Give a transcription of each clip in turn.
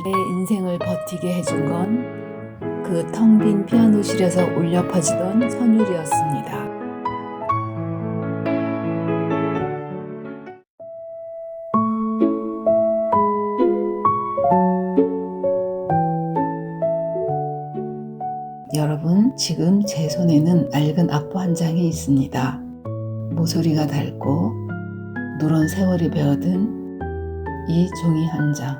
내 인생을 버티게 해준 건 그 텅 빈 피아노실에서 울려 퍼지던 선율이었습니다. 여러분, 지금 제 손에는 낡은 악보 한 장이 있습니다. 모서리가 닳고 누런 세월이 베어든 이 종이 한 장.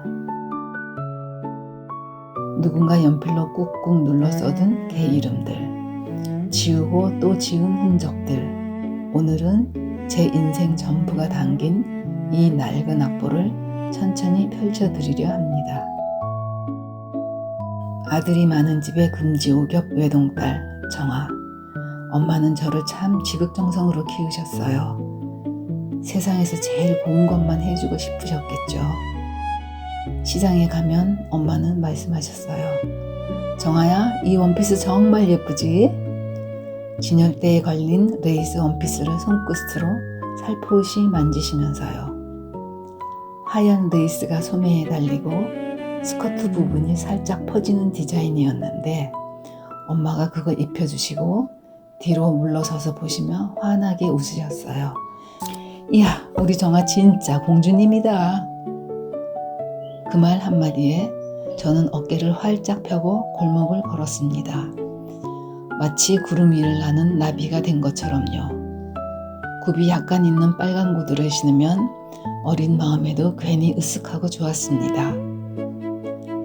누군가 연필로 꾹꾹 눌러 써둔 개 이름들, 지우고 또 지운 흔적들. 오늘은 제 인생 전부가 담긴 이 낡은 악보를 천천히 펼쳐드리려 합니다. 아들이 많은 집의 금지오겹 외동딸 정아. 엄마는 저를 참 지극정성으로 키우셨어요. 세상에서 제일 고운 것만 해주고 싶으셨겠죠. 시장에 가면 엄마는 말씀하셨어요. 정아야, 이 원피스 정말 예쁘지? 진열대에 걸린 레이스 원피스를 손끝으로 살포시 만지시면서요. 하얀 레이스가 소매에 달리고 스커트 부분이 살짝 퍼지는 디자인이었는데 엄마가 그거 입혀주시고 뒤로 물러서서 보시며 환하게 웃으셨어요. 이야, 우리 정아 진짜 공주님이다. 그 말 한마디에 저는 어깨를 활짝 펴고 골목을 걸었습니다. 마치 구름 위를 나는 나비가 된 것처럼요. 굽이 약간 있는 빨간 구두를 신으면 어린 마음에도 괜히 으쓱하고 좋았습니다.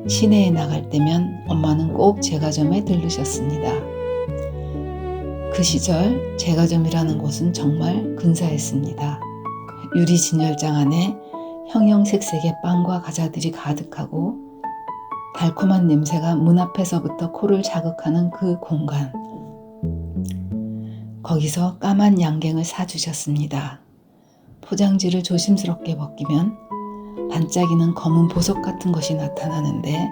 시내에 나갈 때면 엄마는 꼭 제과점에 들르셨습니다. 그 시절 제과점이라는 곳은 정말 근사했습니다. 유리 진열장 안에 형형색색의 빵과 과자들이 가득하고 달콤한 냄새가 문 앞에서부터 코를 자극하는 그 공간. 거기서 까만 양갱을 사주셨습니다. 포장지를 조심스럽게 벗기면 반짝이는 검은 보석 같은 것이 나타나는데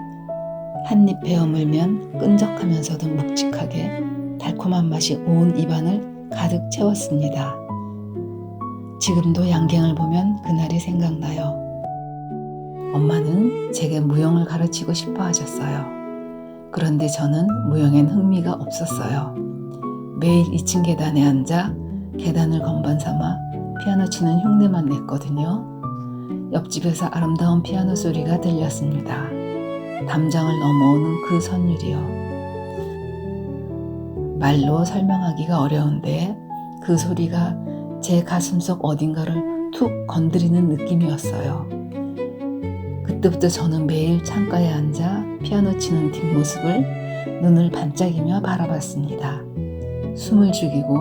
한 입에 어물면 끈적하면서도 묵직하게 달콤한 맛이 온 입안을 가득 채웠습니다. 지금도 양갱을 보면 그날이 생각나요. 엄마는 제게 무용을 가르치고 싶어 하셨어요. 그런데 저는 무용엔 흥미가 없었어요. 매일 2층 계단에 앉아 계단을 건반 삼아 피아노 치는 흉내만 냈거든요. 옆집에서 아름다운 피아노 소리가 들렸습니다. 담장을 넘어오는 그 선율이요. 말로 설명하기가 어려운데 그 소리가 제 가슴속 어딘가를 툭 건드리는 느낌이었어요. 그때부터 저는 매일 창가에 앉아 피아노 치는 뒷모습을 눈을 반짝이며 바라봤습니다. 숨을 죽이고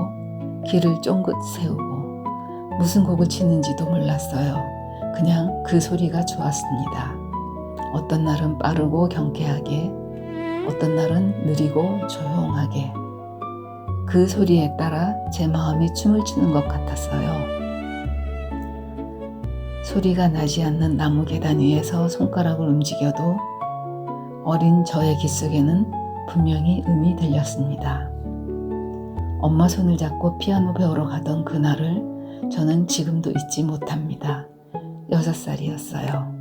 귀를 쫑긋 세우고 무슨 곡을 치는지도 몰랐어요. 그냥 그 소리가 좋았습니다. 어떤 날은 빠르고 경쾌하게, 어떤 날은 느리고 조용하게. 그 소리에 따라 제 마음이 춤을 추는 것 같았어요. 소리가 나지 않는 나무 계단 위에서 손가락을 움직여도 어린 저의 귀 속에는 분명히 음이 들렸습니다. 엄마 손을 잡고 피아노 배우러 가던 그날을 저는 지금도 잊지 못합니다. 6살이었어요.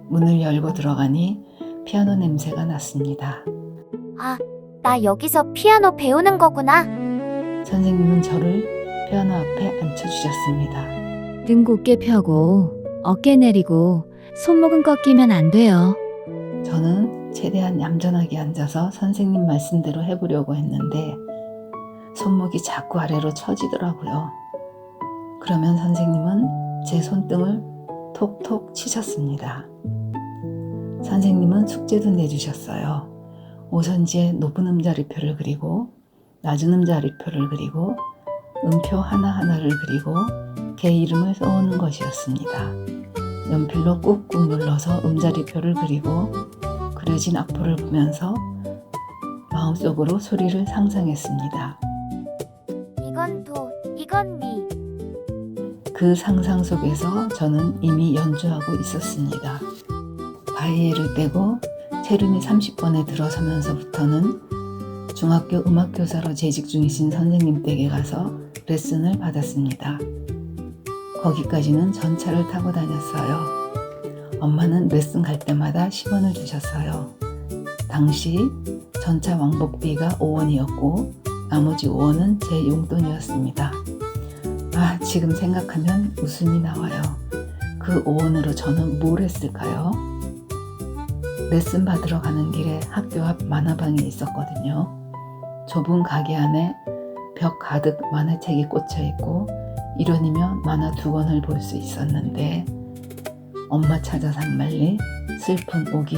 문을 열고 들어가니 피아노 냄새가 났습니다. 아, 나 여기서 피아노 배우는 거구나. 선생님은 저를 피아노 앞에 앉혀주셨습니다. 등 곧게 펴고 어깨 내리고 손목은 꺾이면 안 돼요. 저는 최대한 얌전하게 앉아서 선생님 말씀대로 해보려고 했는데 손목이 자꾸 아래로 처지더라고요. 그러면 선생님은 제 손등을 톡톡 치셨습니다. 선생님은 숙제도 내주셨어요. 오선지에 높은 음자리표를 그리고 낮은 음자리표를 그리고 음표 하나하나를 그리고 개 이름을 써오는 것이었습니다. 연필로 꾹꾹 눌러서 음자리표를 그리고 그려진 악보를 보면서 마음속으로 소리를 상상했습니다. 이건 도, 이건 미. 그 상상 속에서 저는 이미 연주하고 있었습니다. 바이에를 떼고 체르미 30번에 들어서면서부터는 중학교 음악교사로 재직 중이신 선생님 댁에 가서 레슨을 받았습니다. 거기까지는 전차를 타고 다녔어요. 엄마는 레슨 갈 때마다 10원을 주셨어요. 당시 전차 왕복비가 5원이었고 나머지 5원은 제 용돈이었습니다. 지금 생각하면 웃음이 나와요. 그 5원으로 저는 뭘 했을까요? 레슨 받으러 가는 길에 학교 앞 만화방이 있었거든요. 좁은 가게 안에 벽 가득 만화책이 꽂혀 있고 1원이면 만화 2권을 볼 수 있었는데 엄마 찾아 산말리, 슬픈 오기,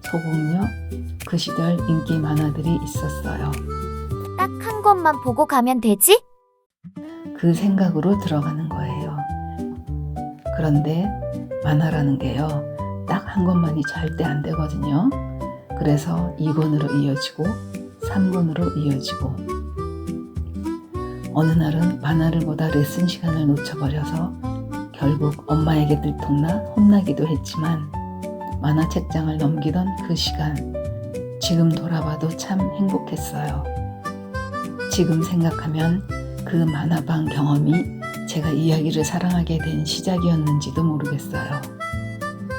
소공녀, 그 시절 인기 만화들이 있었어요. 딱 한 권만 보고 가면 되지? 그 생각으로 들어가는 거예요. 그런데 만화라는 게요, 딱 한 권만이 절대 안 되거든요. 그래서 2권으로 이어지고 3권으로 이어지고 어느 날은 만화를 보다 레슨 시간을 놓쳐버려서 결국 엄마에게 들통나 혼나기도 했지만 만화 책장을 넘기던 그 시간, 지금 돌아봐도 참 행복했어요. 지금 생각하면 그 만화방 경험이 제가 이야기를 사랑하게 된 시작이었는지도 모르겠어요.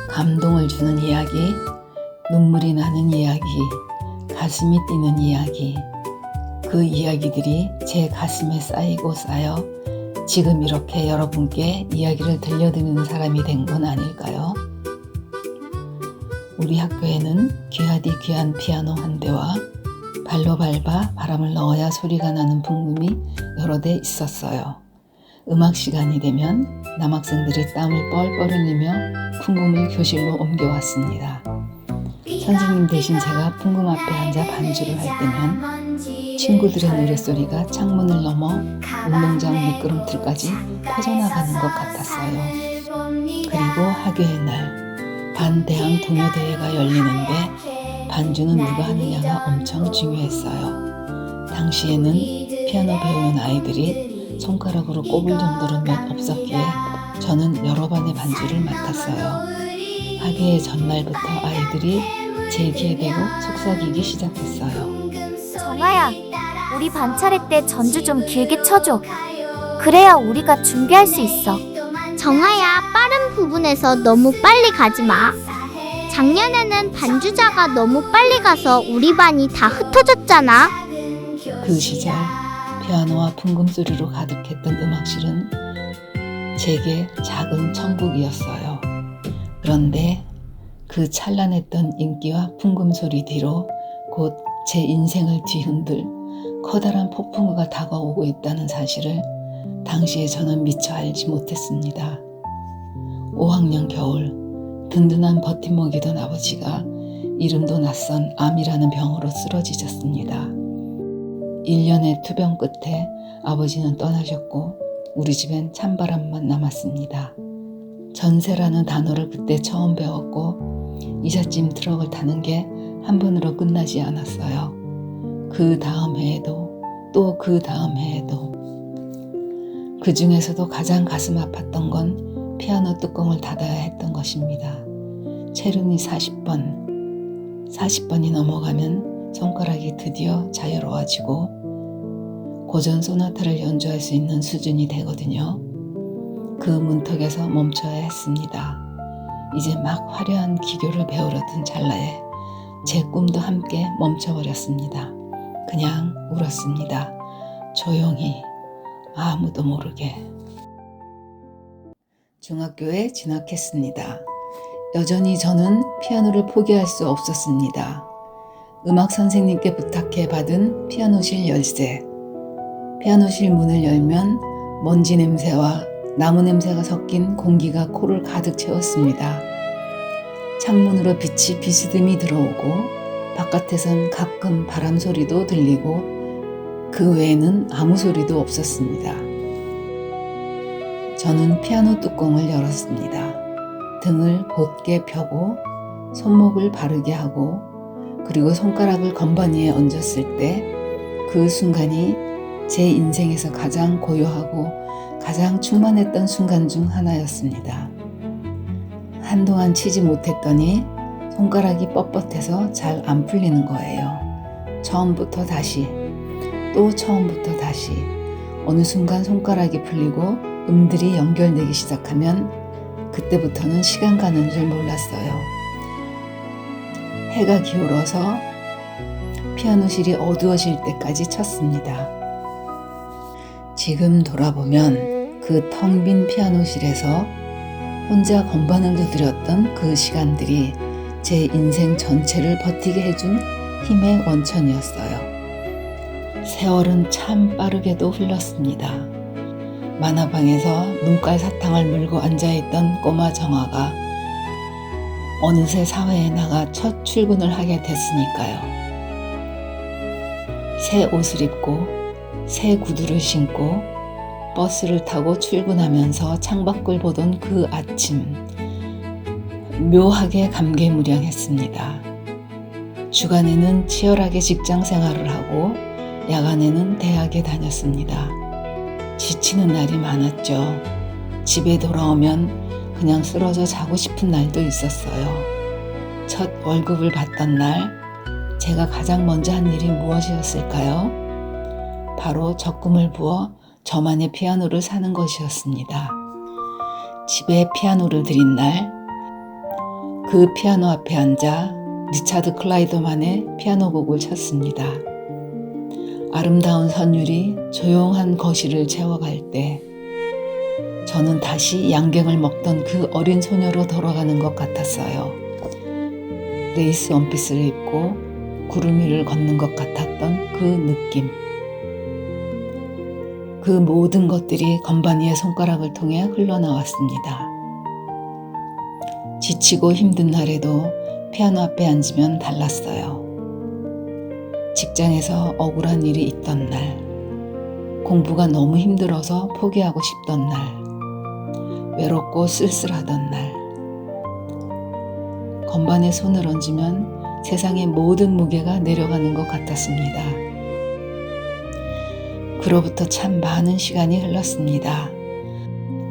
감동을 주는 이야기, 눈물이 나는 이야기, 가슴이 뛰는 이야기, 그 이야기들이 제 가슴에 쌓이고 쌓여 지금 이렇게 여러분께 이야기를 들려드리는 사람이 된 건 아닐까요? 우리 학교에는 귀하디 귀한 피아노 한 대와 발로 밟아 바람을 넣어야 소리가 나는 풍금이 여러 대 있었어요. 음악 시간이 되면 남학생들이 땀을 뻘뻘 흘리며 풍금을 교실로 옮겨왔습니다. 선생님 대신 제가 풍금 앞에 앉아 반주를 할 때면 친구들의 노랫소리가 창문을 넘어 운동장 미끄럼틀까지 퍼져나가는 것 같았어요. 그리고 학교의 날, 반대항 동요대회가 열리는데 반주는 누가 하느냐가 엄청 중요했어요. 당시에는 피아노 배우는 아이들이 손가락으로 꼽을 정도로 몇 없었기에 저는 여러 반의 반주를 맡았어요. 학예의 전날부터 아이들이 제 귀에 대고 속삭이기 시작했어요. 정아야, 우리 반 차례 때 전주 좀 길게 쳐줘. 그래야 우리가 준비할 수 있어. 정아야, 빠른 부분에서 너무 빨리 가지 마. 작년에는 반주자가 너무 빨리 가서 우리 반이 다 흩어졌잖아. 그 시절 피아노와 풍금 소리로 가득했던 음악실은 제게 작은 천국이었어요. 그런데 그 찬란했던 인기와 풍금 소리 뒤로 곧 제 인생을 뒤흔들 커다란 폭풍우가 다가오고 있다는 사실을 당시에 저는 미처 알지 못했습니다. 5학년 겨울, 든든한 버팀목이던 아버지가 이름도 낯선 암이라는 병으로 쓰러지셨습니다. 1년의 투병 끝에 아버지는 떠나셨고 우리 집엔 찬바람만 남았습니다. 전세라는 단어를 그때 처음 배웠고 이삿짐 트럭을 타는 게 한 번으로 끝나지 않았어요. 그 다음 해에도 또 그 다음 해에도. 그 중에서도 가장 가슴 아팠던 건 피아노 뚜껑을 닫아야 했던 것입니다. 체르니 40번이 넘어가면 손가락이 드디어 자유로워지고 고전 소나타를 연주할 수 있는 수준이 되거든요. 그 문턱에서 멈춰야 했습니다. 이제 막 화려한 기교를 배우려던 찰나에 제 꿈도 함께 멈춰버렸습니다. 그냥 울었습니다. 조용히, 아무도 모르게. 중학교에 진학했습니다. 여전히 저는 피아노를 포기할 수 없었습니다. 음악 선생님께 부탁해 받은 피아노실 열쇠. 피아노실 문을 열면 먼지 냄새와 나무 냄새가 섞인 공기가 코를 가득 채웠습니다. 창문으로 빛이 비스듬히 들어오고 바깥에선 가끔 바람 소리도 들리고 그 외에는 아무 소리도 없었습니다. 저는 피아노 뚜껑을 열었습니다. 등을 곧게 펴고 손목을 바르게 하고 그리고 손가락을 건반 위에 얹었을 때 그 순간이 제 인생에서 가장 고요하고 가장 충만했던 순간 중 하나였습니다. 한동안 치지 못했더니 손가락이 뻣뻣해서 잘 안 풀리는 거예요. 처음부터 다시, 또 처음부터 다시. 어느 순간 손가락이 풀리고 음들이 연결되기 시작하면 그때부터는 시간 가는 줄 몰랐어요. 해가 기울어서 피아노실이 어두워질 때까지 쳤습니다. 지금 돌아보면 그 텅 빈 피아노실에서 혼자 건반을 두드렸던 그 시간들이 제 인생 전체를 버티게 해준 힘의 원천이었어요. 세월은 참 빠르게도 흘렀습니다. 만화방에서 눈깔 사탕을 물고 앉아있던 꼬마 정아가 어느새 사회에 나가 첫 출근을 하게 됐으니까요. 새 옷을 입고 새 구두를 신고 버스를 타고 출근하면서 창밖을 보던 그 아침, 묘하게 감개무량했습니다. 주간에는 치열하게 직장 생활을 하고 야간에는 대학에 다녔습니다. 지치는 날이 많았죠. 집에 돌아오면 그냥 쓰러져 자고 싶은 날도 있었어요. 첫 월급을 받던 날, 제가 가장 먼저 한 일이 무엇이었을까요? 바로 적금을 부어 저만의 피아노를 사는 것이었습니다. 집에 피아노를 들인 날, 그 피아노 앞에 앉아 리차드 클라이더만의 피아노 곡을 쳤습니다. 아름다운 선율이 조용한 거실을 채워갈 때 저는 다시 양갱을 먹던 그 어린 소녀로 돌아가는 것 같았어요. 레이스 원피스를 입고 구름 위를 걷는 것 같았던 그 느낌. 그 모든 것들이 건반 위의 손가락을 통해 흘러나왔습니다. 지치고 힘든 날에도 피아노 앞에 앉으면 달랐어요. 직장에서 억울한 일이 있던 날, 공부가 너무 힘들어서 포기하고 싶던 날, 외롭고 쓸쓸하던 날, 건반에 손을 얹으면 세상의 모든 무게가 내려가는 것 같았습니다. 그로부터 참 많은 시간이 흘렀습니다.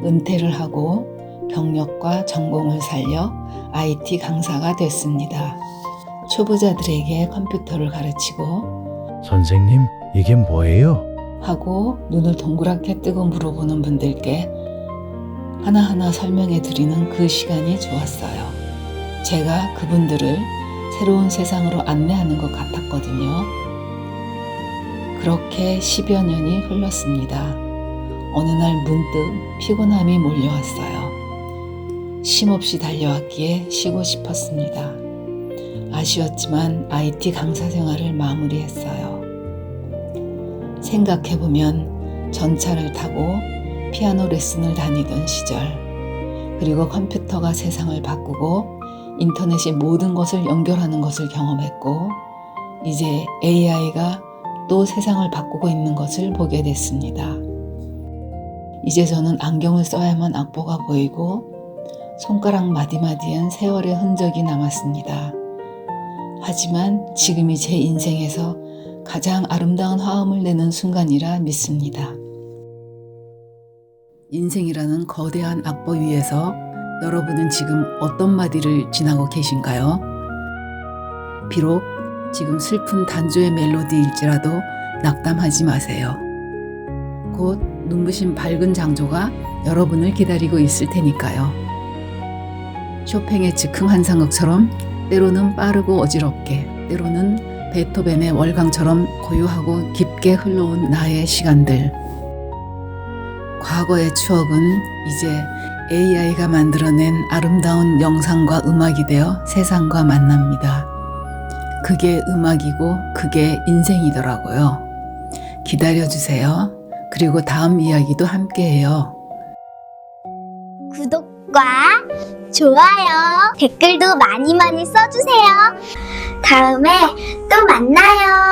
은퇴를 하고 경력과 전공을 살려 IT 강사가 됐습니다. 초보자들에게 컴퓨터를 가르치고 선생님, 이게 뭐예요? 하고 눈을 동그랗게 뜨고 물어보는 분들께 하나하나 설명해 드리는 그 시간이 좋았어요. 제가 그분들을 새로운 세상으로 안내하는 것 같았거든요. 그렇게 10여 년이 흘렀습니다. 어느 날 문득 피곤함이 몰려왔어요. 쉼없이 달려왔기에 쉬고 싶었습니다. 아쉬웠지만 IT 강사 생활을 마무리했어요. 생각해보면 전차를 타고 피아노 레슨을 다니던 시절, 그리고 컴퓨터가 세상을 바꾸고 인터넷이 모든 것을 연결하는 것을 경험했고, 이제 AI가 또 세상을 바꾸고 있는 것을 보게 됐습니다. 이제 저는 안경을 써야만 악보가 보이고 손가락 마디마디엔 세월의 흔적이 남았습니다. 하지만 지금이 제 인생에서 가장 아름다운 화음을 내는 순간이라 믿습니다. 인생이라는 거대한 악보 위에서 여러분은 지금 어떤 마디를 지나고 계신가요? 비록 지금 슬픈 단조의 멜로디일지라도 낙담하지 마세요. 곧 눈부신 밝은 장조가 여러분을 기다리고 있을 테니까요. 쇼팽의 즉흥 환상극처럼 때로는 빠르고 어지럽게, 때로는 베토벤의 월광처럼 고요하고 깊게 흘러온 나의 시간들. 과거의 추억은 이제 AI가 만들어낸 아름다운 영상과 음악이 되어 세상과 만납니다. 그게 음악이고 그게 인생이더라고요. 기다려주세요. 그리고 다음 이야기도 함께해요. 구독과 좋아요, 댓글도 많이 써주세요. 다음에 또 만나요.